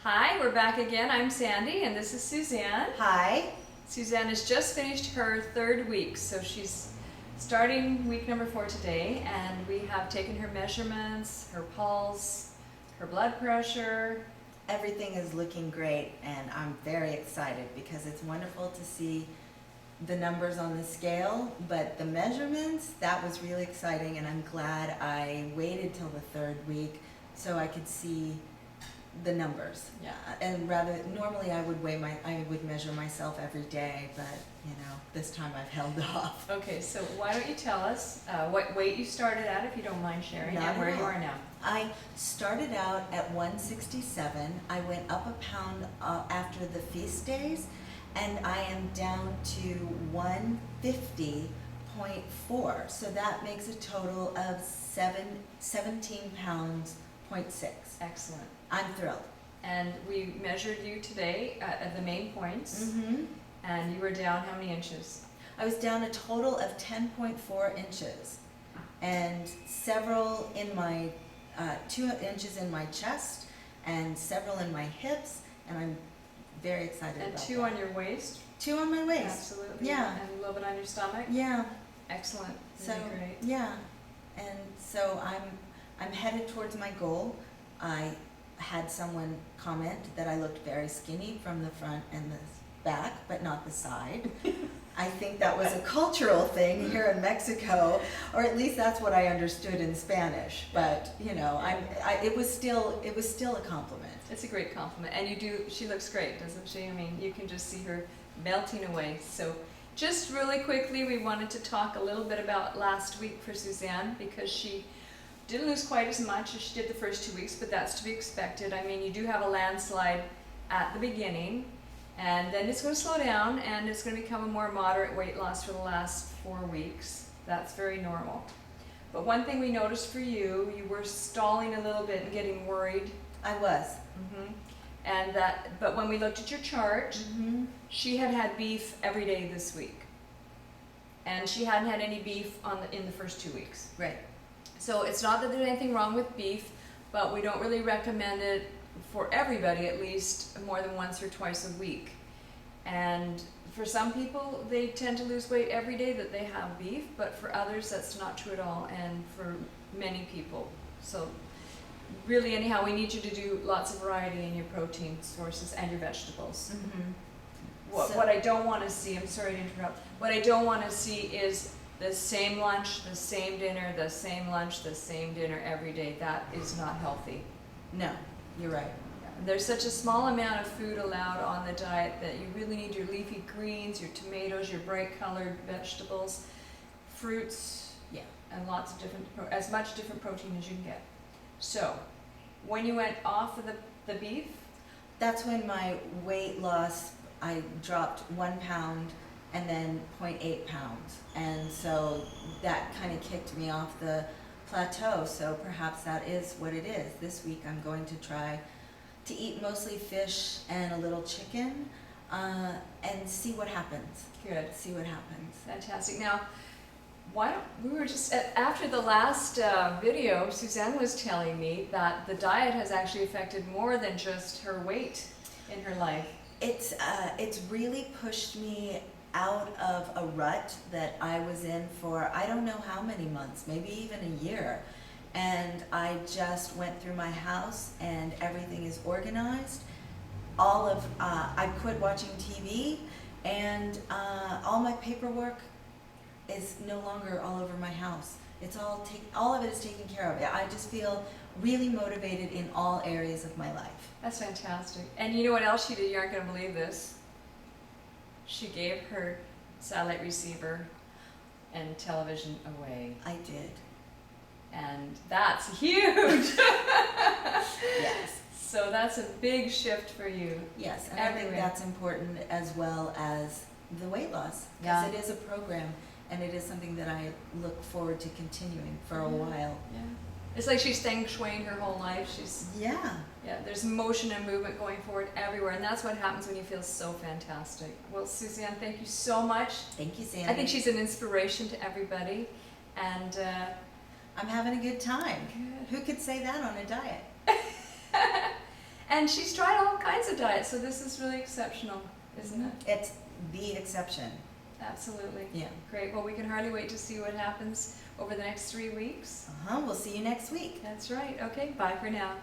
Hi, we're back again. I'm Sandy and this is Suzanne. Hi. Suzanne has just finished her third week, so she's starting week number 4 today, and we have taken her measurements, her pulse, her blood pressure. Everything is looking great, and I'm very excited because it's wonderful to see the numbers on the scale, but the measurements, that was really exciting, and I'm glad I waited till the third week so I could see the numbers. Yeah. And normally I would measure myself every day, but this time I've held off. Okay, so why don't you tell us what weight you started at, if you don't mind sharing, Not and where at you all. are now. I started out at 167. I went up a pound after the feast days, and I am down to 150.4. So that makes a total of 17 pounds, 0.6. Excellent. I'm thrilled. And we measured you today at the main points, and you were down how many inches? I was down a total of 10.4 inches, and several in my 2 inches in my chest, and several in my hips, and I'm very excited And about 2 that. on your waist? 2 on my waist. Absolutely. Yeah. And a little bit on your stomach? Yeah. Excellent. So Really great. yeah, and so I'm headed towards my goal. I had someone comment that I looked very skinny from the front and the back, but not the side. I think that was a cultural thing here in Mexico, or at least that's what I understood in Spanish. But it was still a compliment. It's a great compliment, and she looks great, doesn't she? I mean, you can just see her melting away. So just really quickly, we wanted to talk a little bit about last week for Suzanne, because she didn't lose quite as much as she did the first 2 weeks, but that's to be expected. I mean, you do have a landslide at the beginning, and then it's going to slow down, and it's going to become a more moderate weight loss for the last 4 weeks. That's very normal. But one thing we noticed for you, you were stalling a little bit and getting worried. I was. But when we looked at your chart, she had had beef every day this week, and she hadn't had any beef in the first 2 weeks. Right. So it's not that there's anything wrong with beef, but we don't really recommend it for everybody, at least more than once or twice a week. And for some people, they tend to lose weight every day that they have beef, but for others, that's not true at all, and for many people. So really, anyhow, we need you to do lots of variety in your protein sources and your vegetables. What I don't want to see, I'm sorry to interrupt, what I don't want to see is the same lunch, the same dinner, the same lunch, the same dinner every day. That is not healthy. No, you're right. There's such a small amount of food allowed on the diet that you really need your leafy greens, your tomatoes, your bright colored vegetables, fruits, and lots of as much different protein as you can get. So, when you went off of the beef? That's when my weight loss, I dropped 1 pound and then 0.8 pounds. And so that kind of kicked me off the plateau. So perhaps that is what it is. This week I'm going to try to eat mostly fish and a little chicken and see what happens. Good. See what happens. Fantastic. Now, we were just, after the last video, Suzanne was telling me that the diet has actually affected more than just her weight in her life. It's really pushed me out of a rut that I was in for I don't know how many months, maybe even a year. And I just went through my house and everything is organized. I quit watching TV, and all my paperwork is no longer all over my house. It's all of it is taken care of. I just feel really motivated in all areas of my life. That's fantastic. And you know what else she did? You aren't going to believe this. She gave her satellite receiver and television away. I did. And that's huge! Yes. So that's a big shift for you. Yes, and I think that's important as well as the weight loss. Because it is a program, and it is something that I look forward to continuing for a while. Yeah. It's like she's feng shuiing her whole life. Yeah, there's motion and movement going forward everywhere, and that's what happens when you feel so fantastic. Well, Suzanne, thank you so much. Thank you, Sandy. I think she's an inspiration to everybody, and I'm having a good time. Good. Who could say that on a diet? And she's tried all kinds of diets, so this is really exceptional, isn't it? It's the exception. Absolutely. Yeah. Great. Well, we can hardly wait to see what happens over the next 3 weeks. We'll see you next week. That's right. Okay, bye for now.